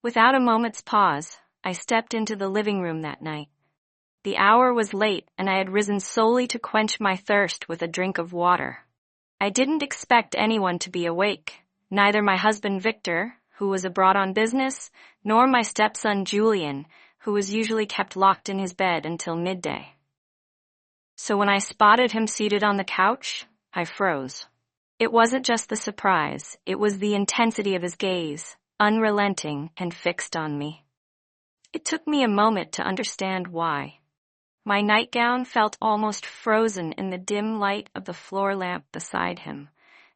Without a moment's pause, I stepped into the living room that night. The hour was late, and I had risen solely to quench my thirst with a drink of water. I didn't expect anyone to be awake, neither my husband Victor, who was abroad on business, nor my stepson Julian, who was usually kept locked in his bed until midday. So when I spotted him seated on the couch, I froze. It wasn't just the surprise, it was the intensity of his gaze, unrelenting and fixed on me. It took me a moment to understand why. My nightgown felt almost frozen in the dim light of the floor lamp beside him,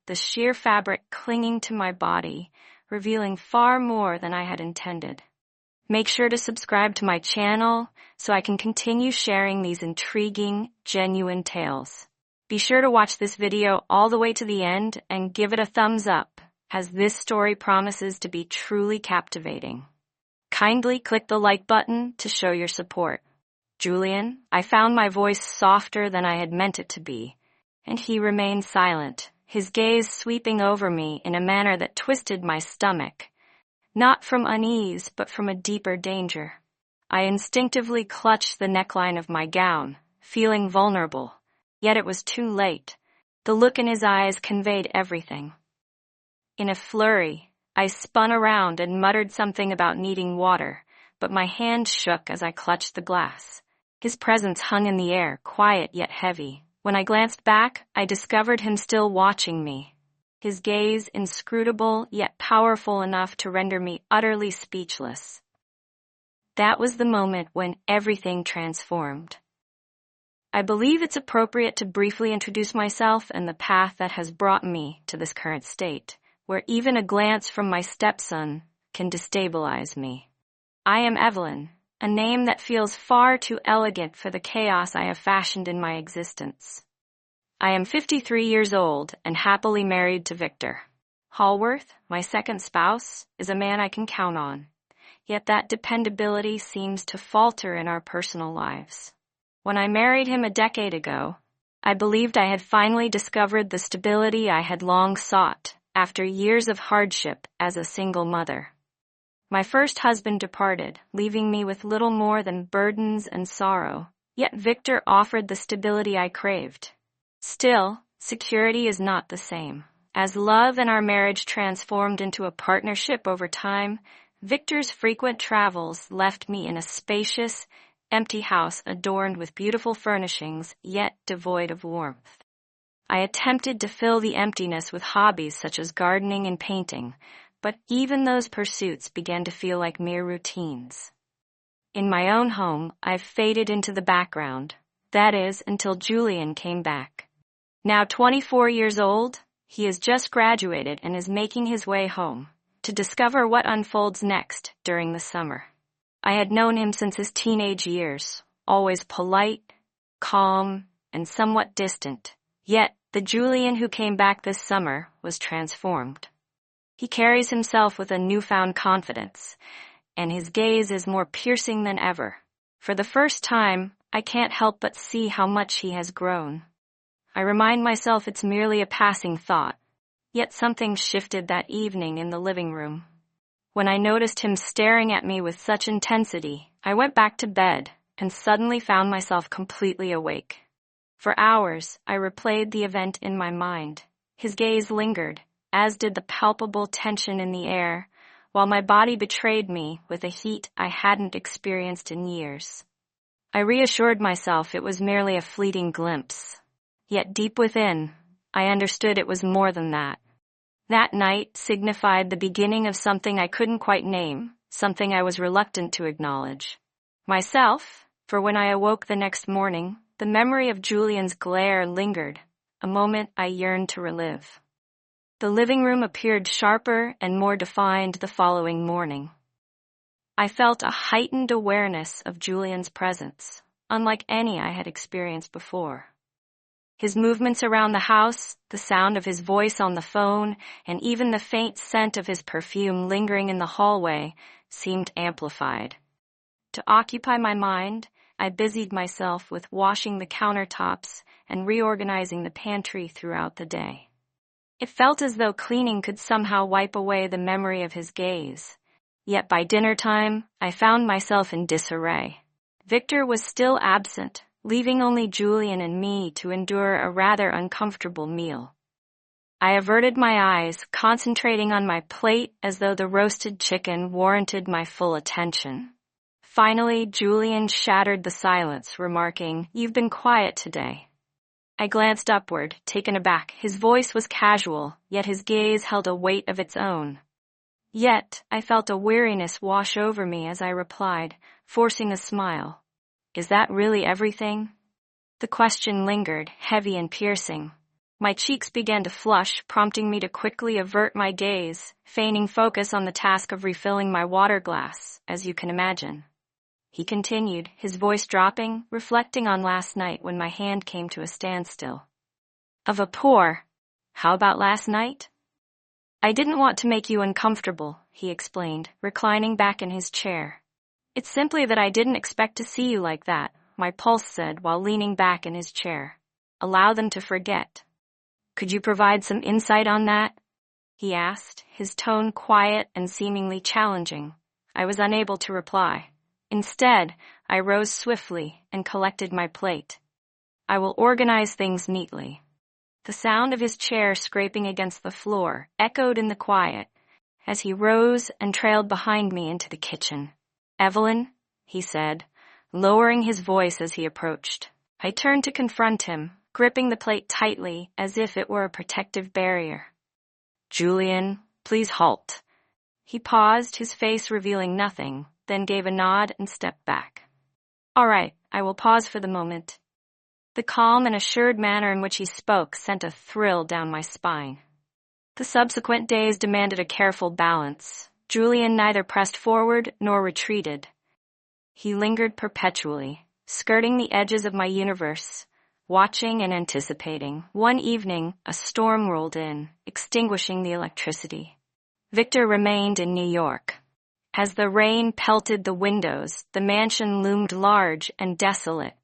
the sheer fabric clinging to my body, revealing far more than I had intended. Make sure to subscribe to my channel so I can continue sharing these intriguing, genuine tales. Be sure to watch this video all the way to the end and give it a thumbs up, as this story promises to be truly captivating. Kindly click the like button to show your support. Julian, I found my voice softer than I had meant it to be, and he remained silent, his gaze sweeping over me in a manner that twisted my stomach, not from unease, but from a deeper danger. I instinctively clutched the neckline of my gown, feeling vulnerable, yet it was too late. The look in his eyes conveyed everything. In a flurry, I spun around and muttered something about needing water, but my hand shook as I clutched the glass. His presence hung in the air, quiet yet heavy. When I glanced back, I discovered him still watching me, his gaze inscrutable yet powerful enough to render me utterly speechless. That was the moment when everything transformed. I believe it's appropriate to briefly introduce myself and the path that has brought me to this current state, where even a glance from my stepson can destabilize me. I am Evelyn, a name that feels far too elegant for the chaos I have fashioned in my existence. I am 53 years old and happily married to Victor. Hallworth, my second spouse, is a man I can count on, yet that dependability seems to falter in our personal lives. When I married him a decade ago, I believed I had finally discovered the stability I had long sought after years of hardship as a single mother. My first husband departed, leaving me with little more than burdens and sorrow, yet Victor offered the stability I craved. Still, security is not the same. As love and our marriage transformed into a partnership over time, Victor's frequent travels left me in a spacious, empty house adorned with beautiful furnishings, yet devoid of warmth. I attempted to fill the emptiness with hobbies such as gardening and painting, but even those pursuits began to feel like mere routines. In my own home, I've faded into the background, that is, until Julian came back. Now 24 years old, he has just graduated and is making his way home to discover what unfolds next during the summer. I had known him since his teenage years, always polite, calm, and somewhat distant. Yet, the Julian who came back this summer was transformed. He carries himself with a newfound confidence, and his gaze is more piercing than ever. For the first time, I can't help but see how much he has grown. I remind myself it's merely a passing thought, yet something shifted that evening in the living room. When I noticed him staring at me with such intensity, I went back to bed and suddenly found myself completely awake. For hours, I replayed the event in my mind. His gaze lingered, as did the palpable tension in the air, while my body betrayed me with a heat I hadn't experienced in years. I reassured myself it was merely a fleeting glimpse. Yet deep within, I understood it was more than that. That night signified the beginning of something I couldn't quite name, something I was reluctant to acknowledge. Myself, for when I awoke the next morning, the memory of Julian's glare lingered, a moment I yearned to relive. The living room appeared sharper and more defined the following morning. I felt a heightened awareness of Julian's presence, unlike any I had experienced before. His movements around the house, the sound of his voice on the phone, and even the faint scent of his perfume lingering in the hallway seemed amplified. To occupy my mind, I busied myself with washing the countertops and reorganizing the pantry throughout the day. It felt as though cleaning could somehow wipe away the memory of his gaze, Yet by dinner time, I found myself in disarray. Victor was still absent, leaving only Julian and me to endure a rather uncomfortable meal. I averted my eyes, concentrating on my plate as though the roasted chicken warranted my full attention. Finally, Julian shattered the silence, remarking, "You've been quiet today." I glanced upward, taken aback. His voice was casual, yet his gaze held a weight of its own. Yet, I felt a weariness wash over me as I replied, forcing a smile. "Is that really everything?" The question lingered, heavy and piercing. My cheeks began to flush, prompting me to quickly avert my gaze, feigning focus on the task of refilling my water glass, as you can imagine. He continued, his voice dropping, reflecting on last night when my hand came to a standstill. "Of a pour. How about last night?" "I didn't want to make you uncomfortable," he explained, reclining back in his chair. "It's simply that I didn't expect to see you like that," my pulse said while leaning back in his chair. "Allow them to forget." "Could you provide some insight on that?" he asked, his tone quiet and seemingly challenging. I was unable to reply. Instead, I rose swiftly and collected my plate. "I will organize things neatly." The sound of his chair scraping against the floor echoed in the quiet as he rose and trailed behind me into the kitchen. "Evelyn," he said, lowering his voice as he approached. I turned to confront him, gripping the plate tightly as if it were a protective barrier. "Julian, please halt." He paused, his face revealing nothing, then gave a nod and stepped back. "All right, I will pause for the moment." The calm and assured manner in which he spoke sent a thrill down my spine. The subsequent days demanded a careful balance. Julian neither pressed forward nor retreated. He lingered perpetually, skirting the edges of my universe, watching and anticipating. One evening, a storm rolled in, extinguishing the electricity. Victor remained in New York. As the rain pelted the windows, the mansion loomed large and desolate.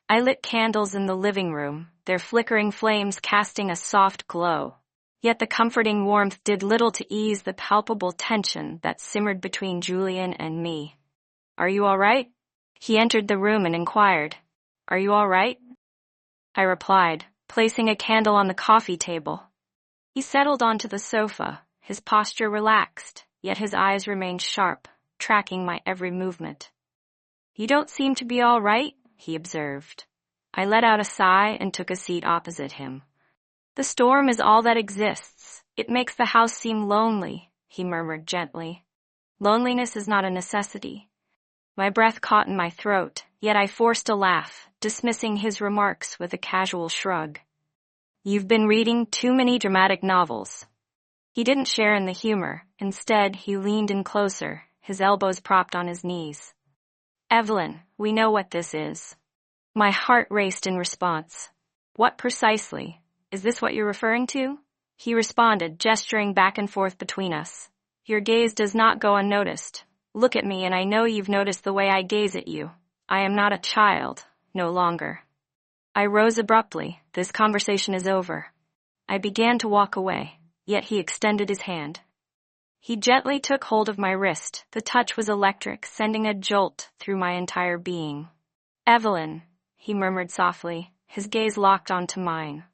I lit candles in the living room, their flickering flames casting a soft glow. Yet the comforting warmth did little to ease the palpable tension that simmered between Julian and me. "Are you all right?" He entered the room and inquired. "Are you all right?" I replied, placing a candle on the coffee table. He settled onto the sofa, his posture relaxed, yet his eyes remained sharp, tracking my every movement. "You don't seem to be all right," he observed. I let out a sigh and took a seat opposite him. "The storm is all that exists. It makes the house seem lonely," he murmured gently. "Loneliness is not a necessity." My breath caught in my throat, yet I forced a laugh, dismissing his remarks with a casual shrug. "You've been reading too many dramatic novels." He didn't share in the humor. Instead, he leaned in closer, his elbows propped on his knees. "Evelyn, we know what this is." My heart raced in response. "What precisely? Is this what you're referring to?" He responded, gesturing back and forth between us. "Your gaze does not go unnoticed. Look at me and I know you've noticed the way I gaze at you. I am not a child, no longer." I rose abruptly. This conversation is over. I began to walk away, yet he extended his hand. He gently took hold of my wrist. The touch was electric, sending a jolt through my entire being. "Evelyn," he murmured softly, his gaze locked onto mine.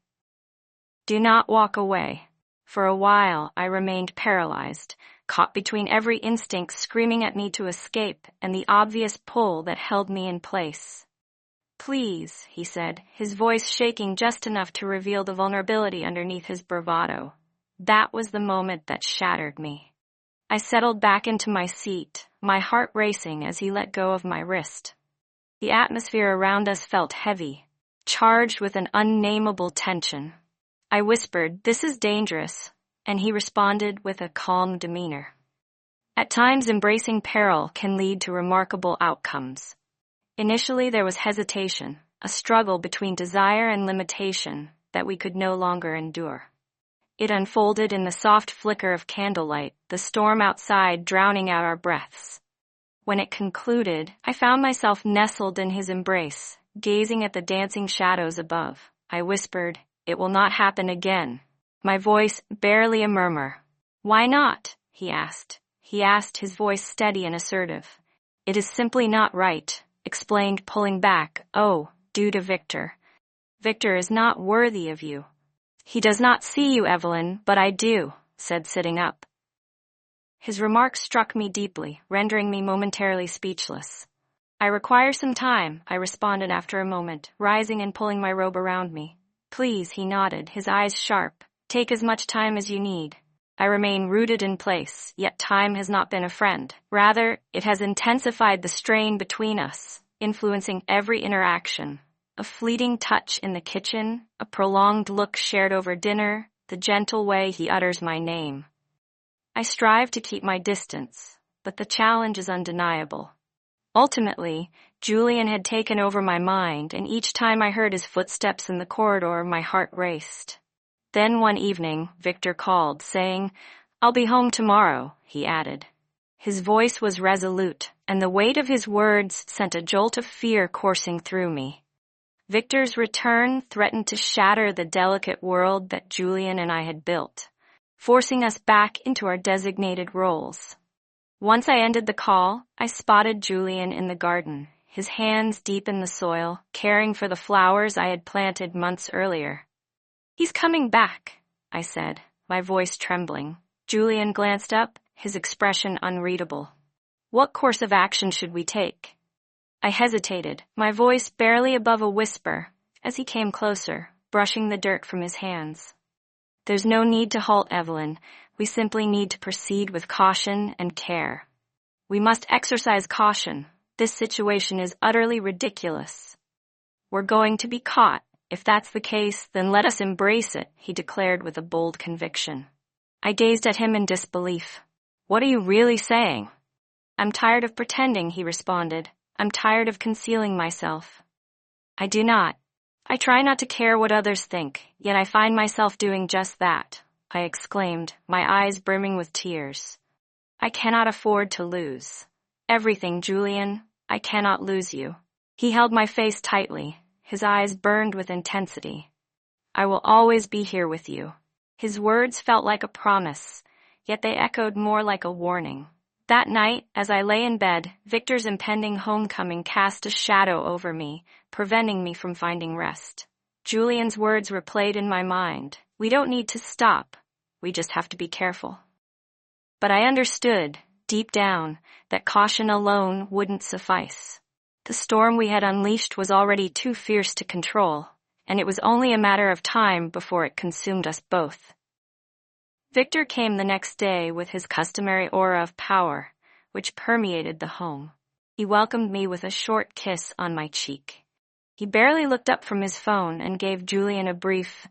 "Do not walk away." For a while, I remained paralyzed, caught between every instinct screaming at me to escape and the obvious pull that held me in place. "Please," he said, his voice shaking just enough to reveal the vulnerability underneath his bravado. That was the moment that shattered me. I settled back into my seat, my heart racing as he let go of my wrist. The atmosphere around us felt heavy, charged with an unnameable tension. I whispered, "This is dangerous," and he responded with a calm demeanor. At times, embracing peril can lead to remarkable outcomes. Initially, there was hesitation, a struggle between desire and limitation that we could no longer endure. It unfolded in the soft flicker of candlelight, the storm outside drowning out our breaths. When it concluded, I found myself nestled in his embrace, gazing at the dancing shadows above. I whispered, "It will not happen again," my voice barely a murmur. "Why not?" he asked, he asked, his voice steady and assertive. It is simply not right, explained, pulling back. Oh, due to Victor. Victor is not worthy of you. He does not see you, Evelyn, but I do, said, sitting up. His remark struck me deeply, rendering me momentarily speechless. I require some time, I responded after a moment, rising and pulling my robe around me. Please, he nodded, his eyes sharp. Take as much time as you need. I remain rooted in place, yet time has not been a friend. Rather, it has intensified the strain between us, influencing every interaction. A fleeting touch in the kitchen, a prolonged look shared over dinner, the gentle way he utters my name. I strive to keep my distance, but the challenge is undeniable. Ultimately, Julian had taken over my mind, and each time I heard his footsteps in the corridor, my heart raced. Then one evening, Victor called, saying, "I'll be home tomorrow," he added. His voice was resolute, and the weight of his words sent a jolt of fear coursing through me. Victor's return threatened to shatter the delicate world that Julian and I had built, forcing us back into our designated roles. Once I ended the call, I spotted Julian in the garden, his hands deep in the soil, caring for the flowers I had planted months earlier. "He's coming back," I said, my voice trembling. Julian glanced up, his expression unreadable. "What course of action should we take?" I hesitated, my voice barely above a whisper, as he came closer, brushing the dirt from his hands. "There's no need to halt, Evelyn. We simply need to proceed with caution and care. We must exercise caution. This situation is utterly ridiculous. We're going to be caught. If that's the case, then let us embrace it," he declared with a bold conviction. I gazed at him in disbelief. "What are you really saying?" "I'm tired of pretending," he responded. "I'm tired of concealing myself." I do not. I try not to care what others think, yet I find myself doing just that, I exclaimed, my eyes brimming with tears. "I cannot afford to lose. Everything, Julian. I cannot lose you." He held my face tightly. His eyes burned with intensity. "I will always be here with you." His words felt like a promise, yet they echoed more like a warning. That night, as I lay in bed, Victor's impending homecoming cast a shadow over me, preventing me from finding rest. Julian's words replayed in my mind. "We don't need to stop. We just have to be careful." But I understood, deep down, that caution alone wouldn't suffice. The storm we had unleashed was already too fierce to control, and it was only a matter of time before it consumed us both. Victor came the next day with his customary aura of power, which permeated the home. He welcomed me with a short kiss on my cheek. He barely looked up from his phone and gave Julian a brief,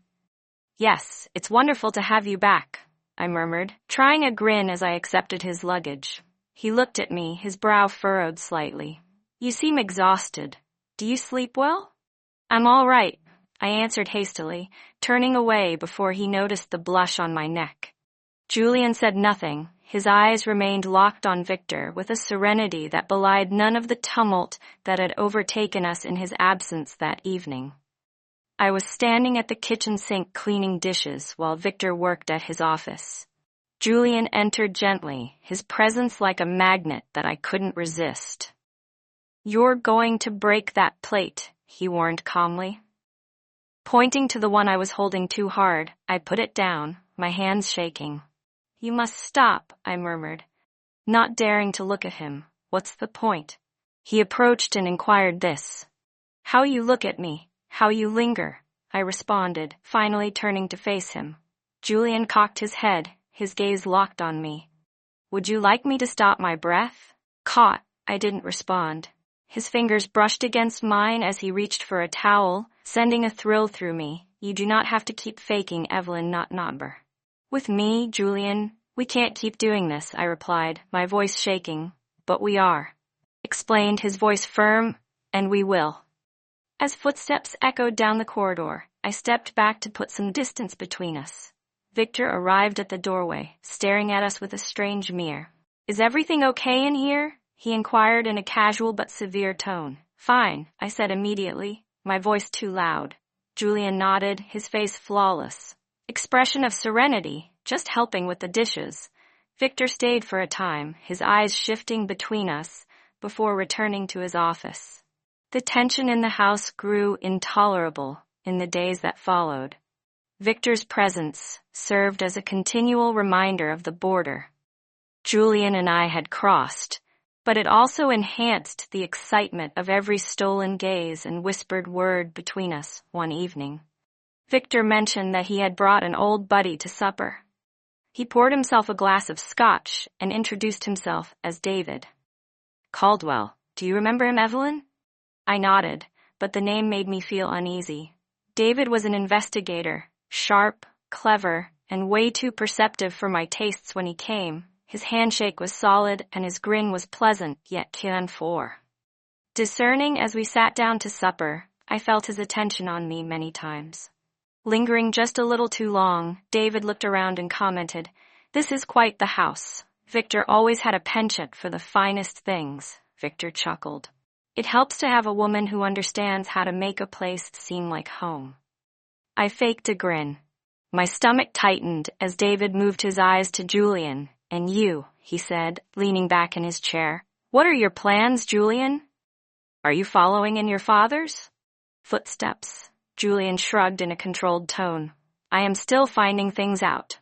"Yes, it's wonderful to have you back," I murmured, trying a grin as I accepted his luggage. He looked at me, his brow furrowed slightly. "You seem exhausted. Do you sleep well?" "I'm all right," I answered hastily, turning away before he noticed the blush on my neck. Julian said nothing. His eyes remained locked on Victor with a serenity that belied none of the tumult that had overtaken us in his absence that evening. I was standing at the kitchen sink cleaning dishes while Victor worked at his office. Julian entered gently, his presence like a magnet that I couldn't resist. "You're going to break that plate," he warned calmly. Pointing to the one I was holding too hard, I put it down, my hands shaking. "You must stop," I murmured, not daring to look at him. "What's the point?" He approached and inquired this. "How you look at me, how you linger," I responded, finally turning to face him. Julian cocked his head, his gaze locked on me. "Would you like me to stop my breath?" Caught, I didn't respond. His fingers brushed against mine as he reached for a towel, sending a thrill through me. "You do not have to keep faking, Evelyn, not number." "With me, Julian, we can't keep doing this," I replied, my voice shaking. "But we are," explained, his voice firm, "and we will." As footsteps echoed down the corridor, I stepped back to put some distance between us. Victor arrived at the doorway, staring at us with a strange leer. "Is everything okay in here?" he inquired in a casual but severe tone. "Fine," I said immediately, my voice too loud. Julian nodded, his face flawless. Expression of serenity, just helping with the dishes. Victor stayed for a time, his eyes shifting between us, before returning to his office. The tension in the house grew intolerable in the days that followed. Victor's presence served as a continual reminder of the border Julian and I had crossed, but it also enhanced the excitement of every stolen gaze and whispered word between us one evening. Victor mentioned that he had brought an old buddy to supper. He poured himself a glass of scotch and introduced himself as David. Caldwell, do you remember him, Evelyn? I nodded, but the name made me feel uneasy. David was an investigator, sharp, clever, and way too perceptive for my tastes when he came. His handshake was solid and his grin was pleasant, yet canned. Discerning as we sat down to supper, I felt his attention on me many times. Lingering just a little too long, David looked around and commented, "This is quite the house. Victor always had a penchant for the finest things." Victor chuckled. "It helps to have a woman who understands how to make a place seem like home." I faked a grin. My stomach tightened as David moved his eyes to Julian. "And you," he said, leaning back in his chair. "What are your plans, Julian? Are you following in your father's?" Footsteps. Julian shrugged in a controlled tone. "I am still finding things out."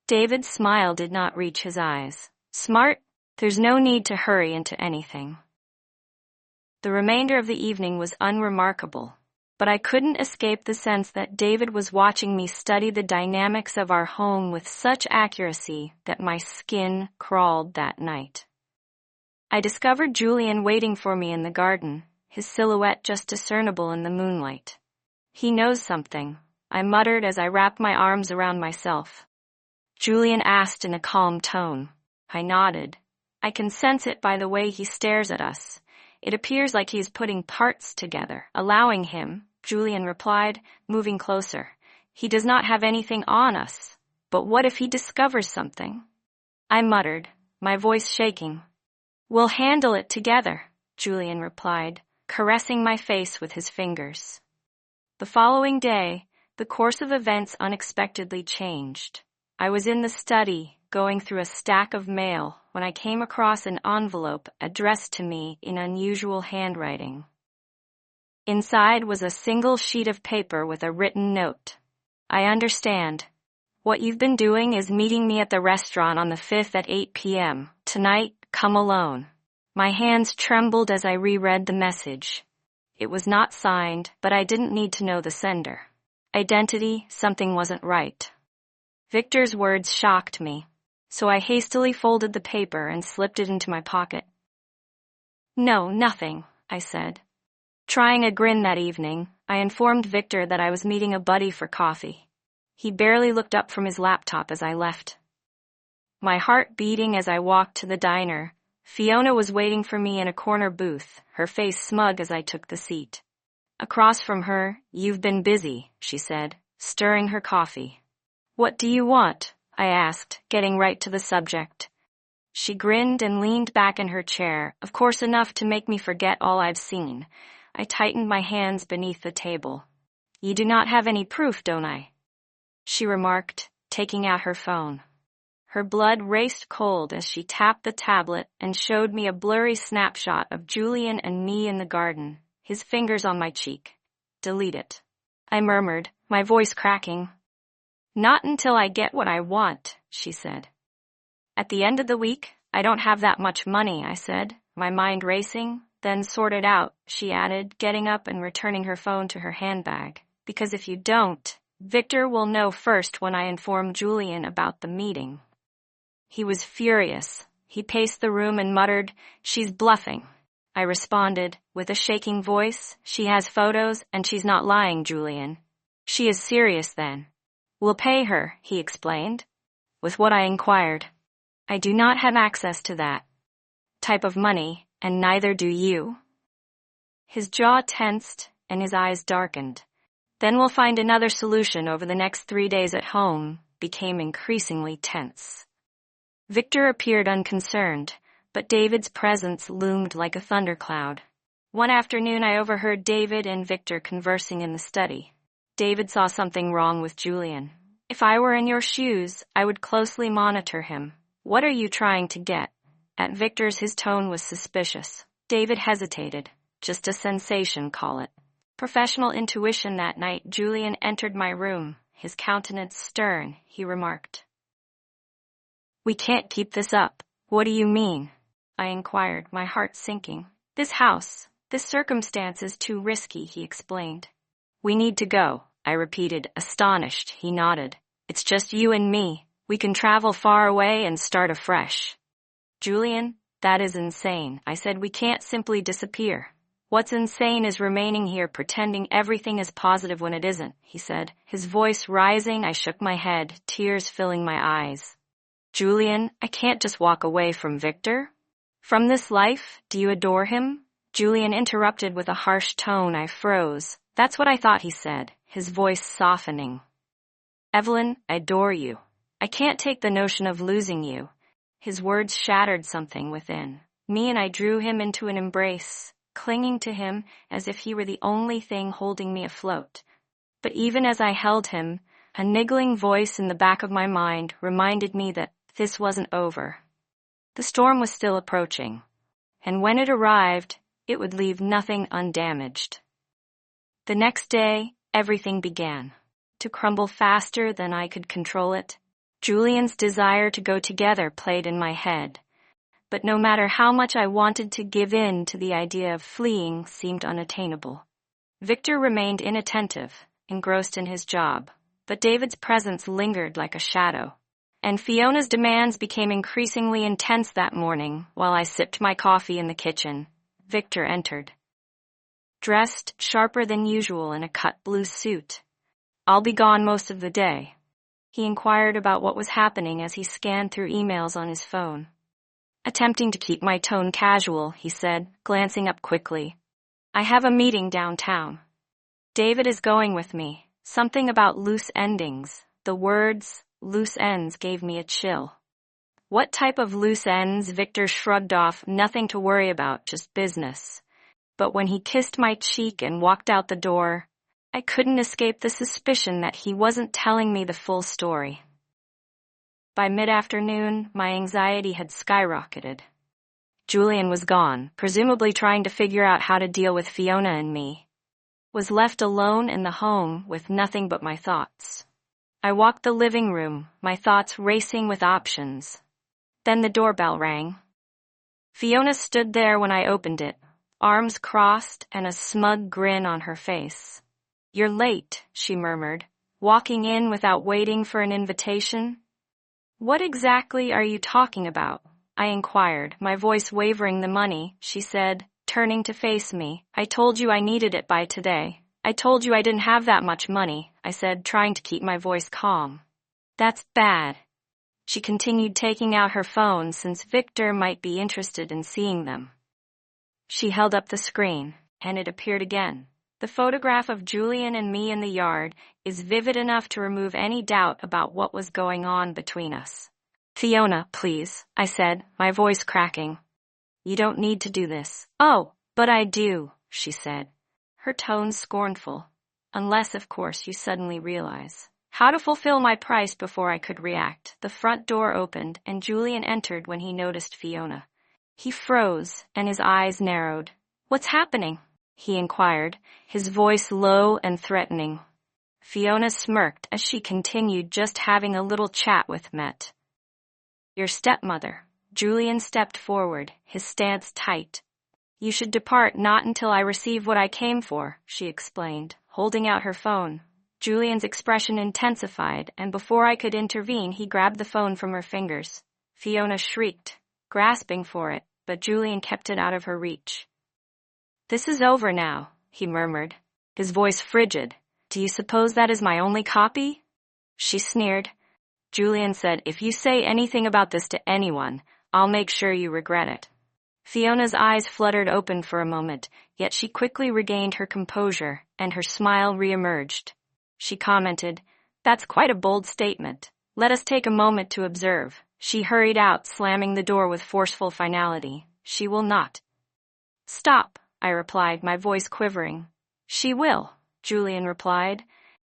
David's smile did not reach his eyes. "Smart? There's no need to hurry into anything." The remainder of the evening was unremarkable, but I couldn't escape the sense that David was watching me study the dynamics of our home with such accuracy that my skin crawled that night. I discovered Julian waiting for me in the garden, his silhouette just discernible in the moonlight. "He knows something," I muttered as I wrapped my arms around myself. Julian asked in a calm tone. I nodded. "I can sense it by the way he stares at us. It appears like he is putting parts together." "Allowing him," Julian replied, moving closer. "He does not have anything on us. But what if he discovers something?" I muttered, my voice shaking. "We'll handle it together," Julian replied, caressing my face with his fingers. The following day, the course of events unexpectedly changed. I was in the study, going through a stack of mail, when I came across an envelope addressed to me in unusual handwriting. Inside was a single sheet of paper with a written note. "I understand. What you've been doing is meeting me at the restaurant on the 5th at 8 p.m. Tonight, come alone." My hands trembled as I reread the message. It was not signed, but I didn't need to know the sender. Identity, something wasn't right. Victor's words shocked me, so I hastily folded the paper and slipped it into my pocket. "No, nothing," I said. Trying a grin that evening, I informed Victor that I was meeting a buddy for coffee. He barely looked up from his laptop as I left. My heart beating as I walked to the diner, Fiona was waiting for me in a corner booth, her face smug as I took the seat. Across from her, "You've been busy," she said, stirring her coffee. "What do you want?" I asked, getting right to the subject. She grinned and leaned back in her chair, of course enough to make me forget all I've seen. I tightened my hands beneath the table. "You do not have any proof, don't I?" she remarked, taking out her phone. Her blood raced cold as she tapped the tablet and showed me a blurry snapshot of Julian and me in the garden, his fingers on my cheek. "Delete it," I murmured, my voice cracking. "Not until I get what I want," she said. "At the end of the week, I don't have that much money," I said, my mind racing. "Then sort it out," she added, getting up and returning her phone to her handbag. "Because if you don't, Victor will know first when I inform Julian about the meeting." He was furious. He paced the room and muttered, "She's bluffing." I responded, with a shaking voice, "She has photos, and she's not lying, Julian." "She is serious, then." "We'll pay her," he explained. With what I inquired. "I do not have access to that type of money, and neither do you." His jaw tensed, and his eyes darkened. "Then we'll find another solution." Over the next 3 days at home became increasingly tense. Victor appeared unconcerned, but David's presence loomed like a thundercloud. One afternoon I overheard David and Victor conversing in the study. David saw something wrong with Julian. "If I were in your shoes, I would closely monitor him," What are you trying to get? At Victor's, his tone was suspicious. David hesitated. Just a sensation, call it. Professional intuition. That night, Julian entered my room, his countenance stern. He remarked, "We can't keep this up." "What do you mean?" I inquired, my heart sinking. "This house, this circumstance is too risky," he explained. "We need to go," I repeated, astonished. He nodded. "It's just you and me. We can travel far away and start afresh." "Julian, that is insane," I said. "We can't simply disappear." "What's insane is remaining here pretending everything is positive when it isn't," he said, his voice rising. I shook my head, tears filling my eyes. "Julian, I can't just walk away from Victor. From this life? Do you adore him?" Julian interrupted with a harsh tone. I froze. "That's what I thought," he said, his voice softening. "Evelyn, I adore you. I can't take the notion of losing you." His words shattered something within me, and I drew him into an embrace, clinging to him as if he were the only thing holding me afloat. But even as I held him, a niggling voice in the back of my mind reminded me that this wasn't over. The storm was still approaching, and when it arrived, it would leave nothing undamaged. The next day, everything began to crumble faster than I could control it. Julian's desire to go together played in my head, but no matter how much I wanted to give in to the idea of fleeing seemed unattainable. Victor remained inattentive, engrossed in his job, but David's presence lingered like a shadow. And Fiona's demands became increasingly intense that morning. While I sipped my coffee in the kitchen, Victor entered, dressed sharper than usual in a cut blue suit. "I'll be gone most of the day." He inquired about what was happening as he scanned through emails on his phone. Attempting to keep my tone casual, he said, glancing up quickly, "I have a meeting downtown. David is going with me. Something about loose endings." The words, "loose ends," gave me a chill. "What type of loose ends?" Victor shrugged off. "Nothing to worry about, just business." But when he kissed my cheek and walked out the door, I couldn't escape the suspicion that he wasn't telling me the full story. By mid-afternoon, my anxiety had skyrocketed. Julian was gone, presumably trying to figure out how to deal with Fiona and me. Was left alone in the home with nothing but my thoughts. I walked the living room, my thoughts racing with options. Then the doorbell rang. Fiona stood there when I opened it, arms crossed and a smug grin on her face. "You're late," she murmured, walking in without waiting for an invitation. "What exactly are you talking about?" I inquired, my voice wavering. "The money," she said, turning to face me. "I told you I needed it by today." "I told you I didn't have that much money," I said, trying to keep my voice calm. "That's bad." She continued, taking out her phone since Victor might be interested in seeing them. She held up the screen, and it appeared again. The photograph of Julian and me in the yard is vivid enough to remove any doubt about what was going on between us. "Fiona, please," I said, my voice cracking. "You don't need to do this." "Oh, but I do," she said, her tone scornful. "Unless, of course, you suddenly realize how to fulfill my price." Before I could react, the front door opened and Julian entered. When he noticed Fiona, he froze and his eyes narrowed. "What's happening?" he inquired, his voice low and threatening. Fiona smirked as she continued, "Just having a little chat with Met, your stepmother." Julian stepped forward, his stance tight. "You should depart not until I receive what I came for," she explained, holding out her phone. Julian's expression intensified, and before I could intervene, he grabbed the phone from her fingers. Fiona shrieked, grasping for it, but Julian kept it out of her reach. "This is over now," he murmured, his voice frigid. "Do you suppose that is my only copy?" She sneered. Julian said, "If you say anything about this to anyone, I'll make sure you regret it." Fiona's eyes fluttered open for a moment, yet she quickly regained her composure, and her smile reemerged. She commented, "That's quite a bold statement. Let us take a moment to observe." She hurried out, slamming the door with forceful finality. "She will not." "Stop," I replied, my voice quivering. "She will," Julian replied,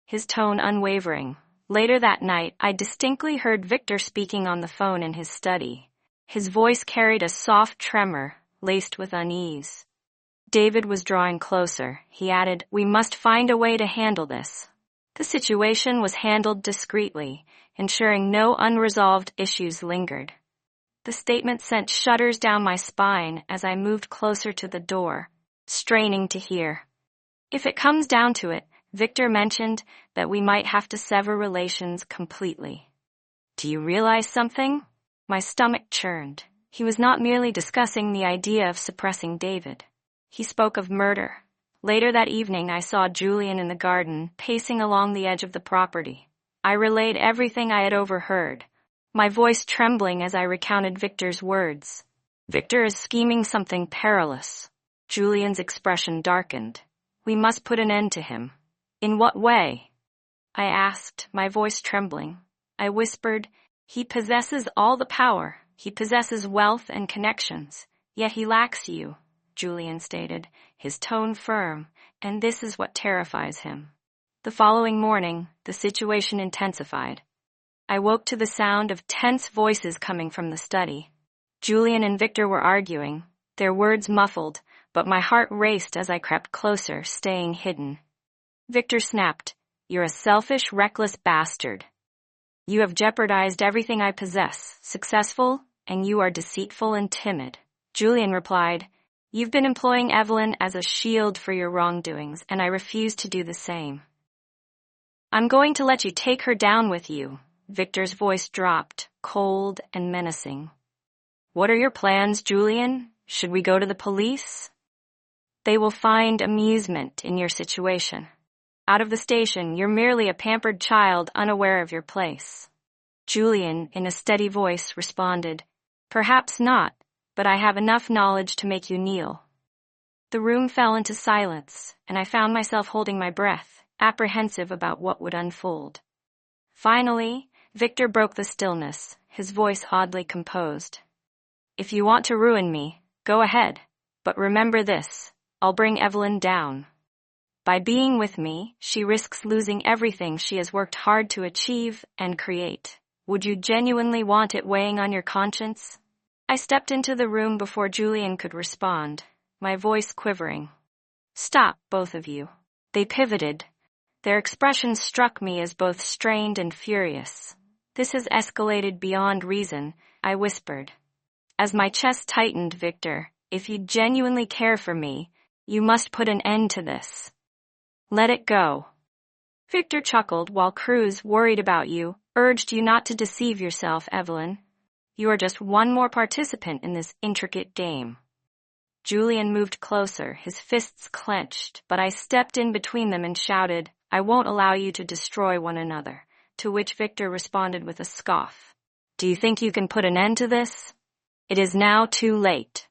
his tone unwavering. Later that night, I distinctly heard Victor speaking on the phone in his study. His voice carried a soft tremor, laced with unease. David was drawing closer. He added, "We must find a way to handle this." The situation was handled discreetly, ensuring no unresolved issues lingered. The statement sent shudders down my spine as I moved closer to the door, straining to hear. If it comes down to it, Victor mentioned that we might have to sever relations completely. Do you realize something? My stomach churned. He was not merely discussing the idea of suppressing David. He spoke of murder. Later that evening, I saw Julian in the garden, pacing along the edge of the property. I relayed everything I had overheard, my voice trembling as I recounted Victor's words. Victor is scheming something perilous. Julian's expression darkened. We must put an end to him. In what way? I asked, my voice trembling. I whispered, he possesses all the power. He possesses wealth and connections. Yet he lacks you, Julian stated, his tone firm, and this is what terrifies him. The following morning, the situation intensified. I woke to the sound of tense voices coming from the study. Julian and Victor were arguing, their words muffled, but my heart raced as I crept closer, staying hidden. Victor snapped, "You're a selfish, reckless bastard. You have jeopardized everything I possess, successful, and you are deceitful and timid." Julian replied, "You've been employing Evelyn as a shield for your wrongdoings, and I refuse to do the same." "I'm going to let you take her down with you." Victor's voice dropped, cold and menacing. "What are your plans, Julian? Should we go to the police?" "They will find amusement in your situation. Out of the station, you're merely a pampered child unaware of your place." Julian, in a steady voice, responded, "Perhaps not, but I have enough knowledge to make you kneel." The room fell into silence, and I found myself holding my breath, apprehensive about what would unfold. Finally, Victor broke the stillness, his voice oddly composed. "If you want to ruin me, go ahead, but remember this, I'll bring Evelyn down. By being with me, she risks losing everything she has worked hard to achieve and create. Would you genuinely want it weighing on your conscience?" I stepped into the room before Julian could respond, my voice quivering. "Stop, both of you." They pivoted. Their expressions struck me as both strained and furious. "This has escalated beyond reason," I whispered. As my chest tightened, "Victor, if you genuinely care for me, you must put an end to this. Let it go." Victor chuckled while Cruz, worried about you, urged you not to deceive yourself, Evelyn. You are just one more participant in this intricate game. Julian moved closer, his fists clenched, but I stepped in between them and shouted, "I won't allow you to destroy one another," to which Victor responded with a scoff. "Do you think you can put an end to this? It is now too late."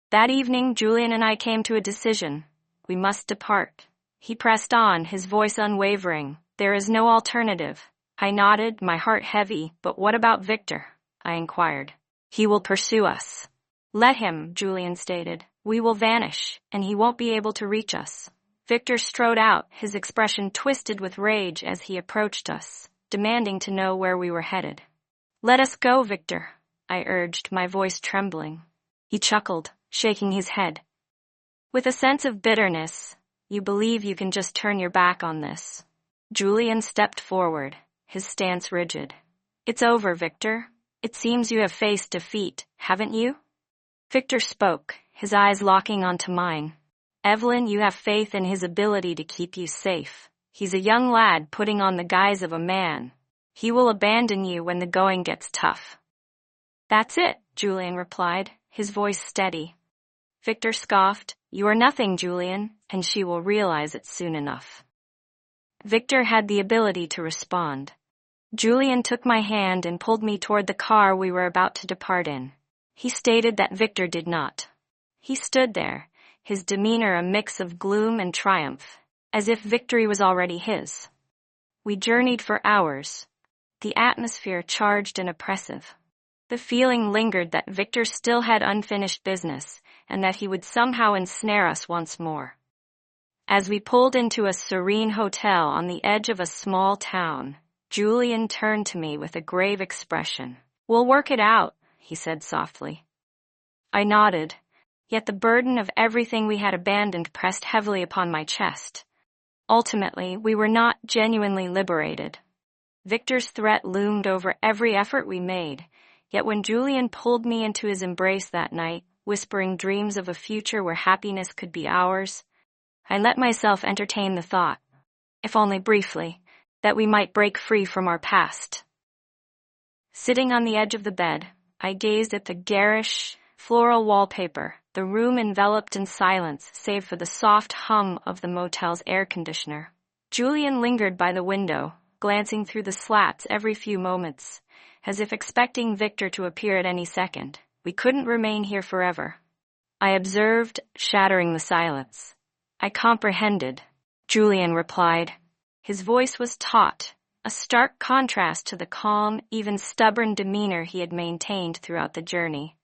That evening, Julian and I came to a decision. We must depart. He pressed on, his voice unwavering. "There is no alternative." I nodded, my heart heavy. "But what about Victor?" I inquired. "He will pursue us." "Let him," Julian stated. "We will vanish, and he won't be able to reach us." Victor strode out, his expression twisted with rage as he approached us, demanding to know where we were headed. "Let us go, Victor," I urged, my voice trembling. He chuckled, shaking his head. With a sense of bitterness, "You believe you can just turn your back on this." Julian stepped forward, his stance rigid. "It's over, Victor. It seems you have faced defeat, haven't you?" Victor spoke, his eyes locking onto mine. "Evelyn, you have faith in his ability to keep you safe. He's a young lad putting on the guise of a man. He will abandon you when the going gets tough." "That's it," Julian replied, his voice steady. Victor scoffed, "You are nothing, Julian, and she will realize it soon enough." Victor had the ability to respond. Julian took my hand and pulled me toward the car we were about to depart in. He stated that Victor did not. He stood there, his demeanor a mix of gloom and triumph, as if victory was already his. We journeyed for hours, the atmosphere charged and oppressive. The feeling lingered that Victor still had unfinished business, and that he would somehow ensnare us once more. As we pulled into a serene hotel on the edge of a small town, Julian turned to me with a grave expression. "We'll work it out," he said softly. I nodded, yet the burden of everything we had abandoned pressed heavily upon my chest. Ultimately, we were not genuinely liberated. Victor's threat loomed over every effort we made, yet when Julian pulled me into his embrace that night, whispering dreams of a future where happiness could be ours, I let myself entertain the thought, if only briefly, that we might break free from our past. Sitting on the edge of the bed, I gazed at the garish, floral wallpaper, the room enveloped in silence save for the soft hum of the motel's air conditioner. Julian lingered by the window, glancing through the slats every few moments, as if expecting Victor to appear at any second. We couldn't remain here forever. I observed, shattering the silence. "I comprehended," Julian replied. His voice was taut, a stark contrast to the calm, even stubborn demeanor he had maintained throughout the journey.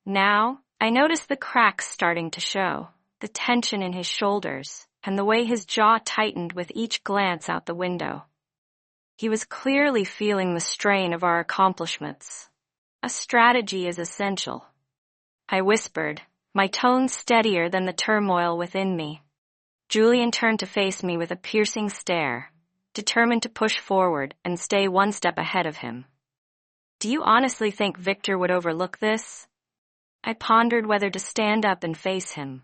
Now, I noticed the cracks starting to show, the tension in his shoulders, and the way his jaw tightened with each glance out the window. He was clearly feeling the strain of our accomplishments. A strategy is essential. I whispered, my tone steadier than the turmoil within me. Julian turned to face me with a piercing stare, determined to push forward and stay one step ahead of him. "Do you honestly think Victor would overlook this?" I pondered whether to stand up and face him.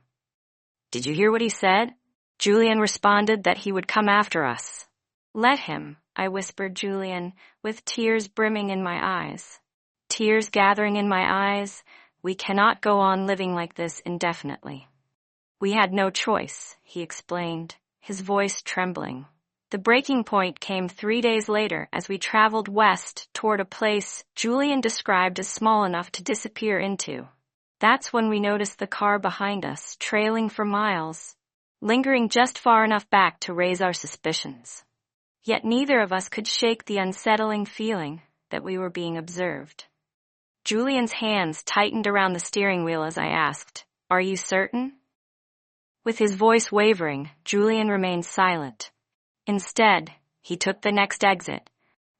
"Did you hear what he said?" Julian responded that he would come after us. "Let him," I whispered Julian, with tears brimming in my eyes. Tears gathering in my eyes, we cannot go on living like this indefinitely. "We had no choice," he explained, his voice trembling. The breaking point came 3 days later as we traveled west toward a place Julian described as small enough to disappear into. That's when we noticed the car behind us, trailing for miles, lingering just far enough back to raise our suspicions. Yet neither of us could shake the unsettling feeling that we were being observed. Julian's hands tightened around the steering wheel as I asked, "Are you certain?" With his voice wavering, Julian remained silent. Instead, he took the next exit,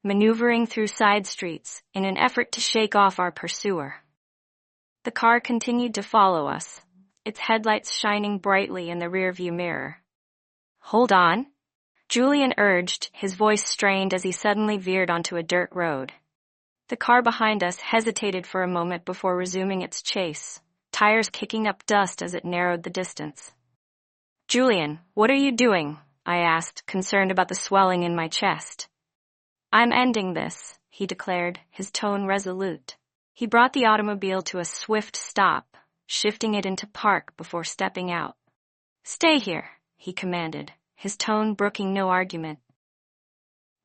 maneuvering through side streets in an effort to shake off our pursuer. The car continued to follow us, its headlights shining brightly in the rearview mirror. "Hold on," Julian urged, his voice strained as he suddenly veered onto a dirt road. The car behind us hesitated for a moment before resuming its chase, tires kicking up dust as it narrowed the distance. "Julian, what are you doing?" I asked, concerned about the swelling in my chest. "I'm ending this," he declared, his tone resolute. He brought the automobile to a swift stop, shifting it into park before stepping out. "Stay here," he commanded, his tone brooking no argument.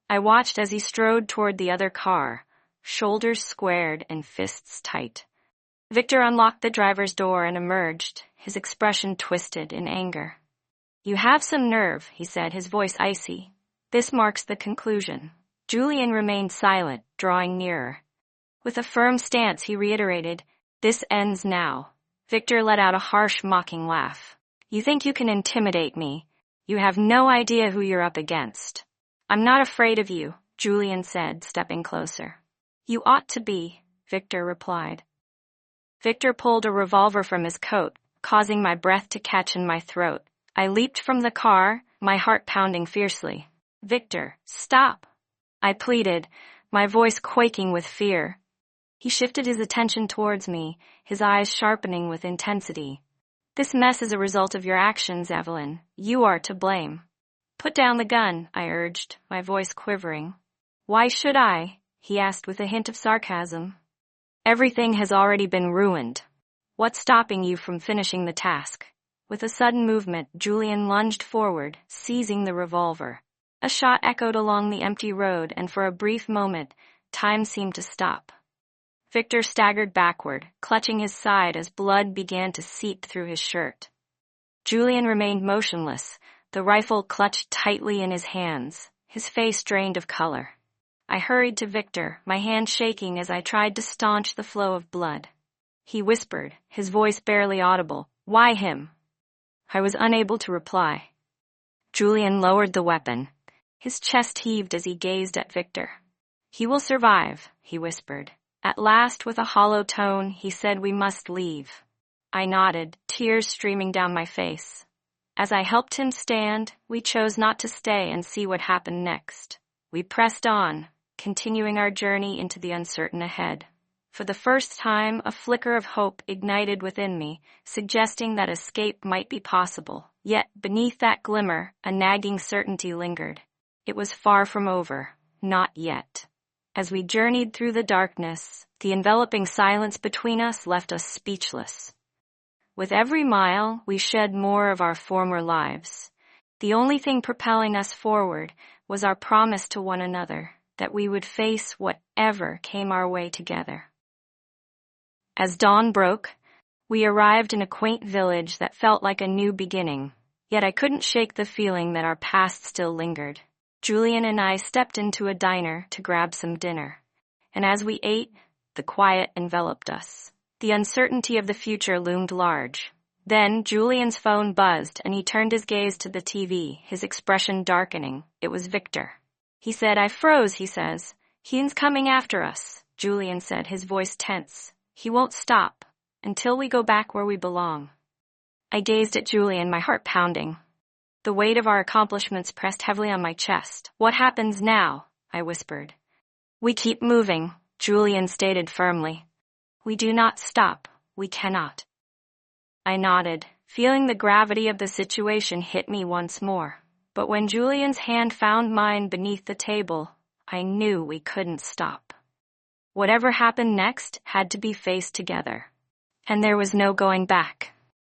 I watched as he strode toward the other car, shoulders squared and fists tight. Victor unlocked the driver's door and emerged, his expression twisted in anger. "You have some nerve," he said, his voice icy. "This marks the conclusion." Julian remained silent, drawing nearer. With a firm stance, he reiterated, "This ends now." Victor let out a harsh, mocking laugh. "You think you can intimidate me? You have no idea who you're up against." "I'm not afraid of you," Julian said, stepping closer. "You ought to be," Victor replied. Victor pulled a revolver from his coat, causing my breath to catch in my throat. I leaped from the car, my heart pounding fiercely. "Victor, stop!" I pleaded, my voice quaking with fear. He shifted his attention towards me, his eyes sharpening with intensity. "This mess is a result of your actions, Evelyn. You are to blame." "Put down the gun," I urged, my voice quivering. "Why should I?" he asked with a hint of sarcasm. "Everything has already been ruined. What's stopping you from finishing the task?" With a sudden movement, Julian lunged forward, seizing the revolver. A shot echoed along the empty road, and for a brief moment, time seemed to stop. Victor staggered backward, clutching his side as blood began to seep through his shirt. Julian remained motionless, the rifle clutched tightly in his hands, his face drained of color. I hurried to Victor, my hand shaking as I tried to staunch the flow of blood. He whispered, his voice barely audible, "Why him?" I was unable to reply. Julian lowered the weapon, His chest heaved as he gazed at Victor. "He will survive," he whispered. At last, with a hollow tone, he said, "We must leave." I nodded, tears streaming down my face. As I helped him stand, we chose not to stay and see what happened next. We pressed on, continuing our journey into the uncertain ahead. For the first time, a flicker of hope ignited within me, suggesting that escape might be possible. Yet, beneath that glimmer, a nagging certainty lingered. It was far from over, not yet. As we journeyed through the darkness, the enveloping silence between us left us speechless. With every mile, we shed more of our former lives. The only thing propelling us forward was our promise to one another that we would face whatever came our way together. As dawn broke, we arrived in a quaint village that felt like a new beginning, yet I couldn't shake the feeling that our past still lingered. Julian and I stepped into a diner to grab some dinner, and as we ate, the quiet enveloped us. The uncertainty of the future loomed large. Then Julian's phone buzzed, and he turned his gaze to the TV, his expression darkening. It was Victor. He said, "I froze," he says. "He's coming after us," Julian said, his voice tense. "He won't stop until we go back where we belong." I gazed at Julian, my heart pounding. The weight of our accomplishments pressed heavily on my chest. "What happens now?" I whispered. "We keep moving," Julian stated firmly. "We do not stop. We cannot." I nodded, feeling the gravity of the situation hit me once more. But when Julian's hand found mine beneath the table, I knew we couldn't stop. Whatever happened next had to be faced together. And there was no going back.